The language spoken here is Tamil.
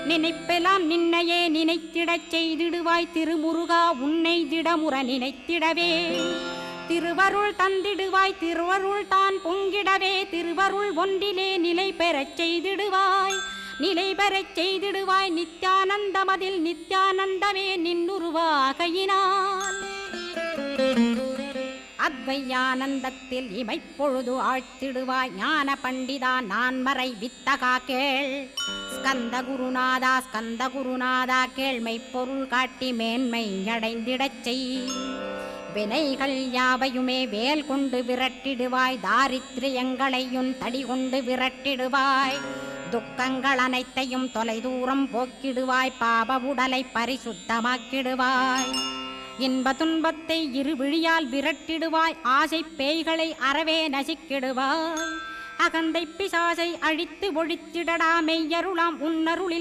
நினைப்பெல்லாம் நின்னையே நினைத்திடச் செய்திடுவாய் திருமுருகா உன்னை திடமுற நினைத்திடவே திருவருள் தந்திடுவாய் திருவருள் தான் பொங்கிடவே திருவருள் ஒன்றிலே நிலை பெறச் செய்திடுவாய் நிலை பெறச் செய்திடுவாய் நித்யானந்தமதில் நித்யானந்தமே நின்னுருவாகையினால் அத்வையானந்தத்தில் இமைப்பொழுது ஆழ்த்திடுவாய் ஞான பண்டிதா நான் மறை வித்தகா கேள் ஸ்கந்த குருநாதா கேள்மை பொருள் காட்டி மேன்மை அடைந்திடச் செய் வினைகள் யாவையுமே வேல் கொண்டு விரட்டிடுவாய் தாரித்ரியங்களையும் தடி கொண்டு விரட்டிடுவாய் துக்கங்கள் அனைத்தையும் தொலைதூரம் போக்கிடுவாய் பாப உடலை பரிசுத்தமாக்கிடுவாய் இன்ப துன்பத்தை இருவிழியால் விரட்டிடுவாய் ஆசை பேய்களை அறவே நசிக்கிடுவாய் அகந்தை பிசாசை அழித்து ஒழித்திடடா மெய்யருளாம் உன்னருளில்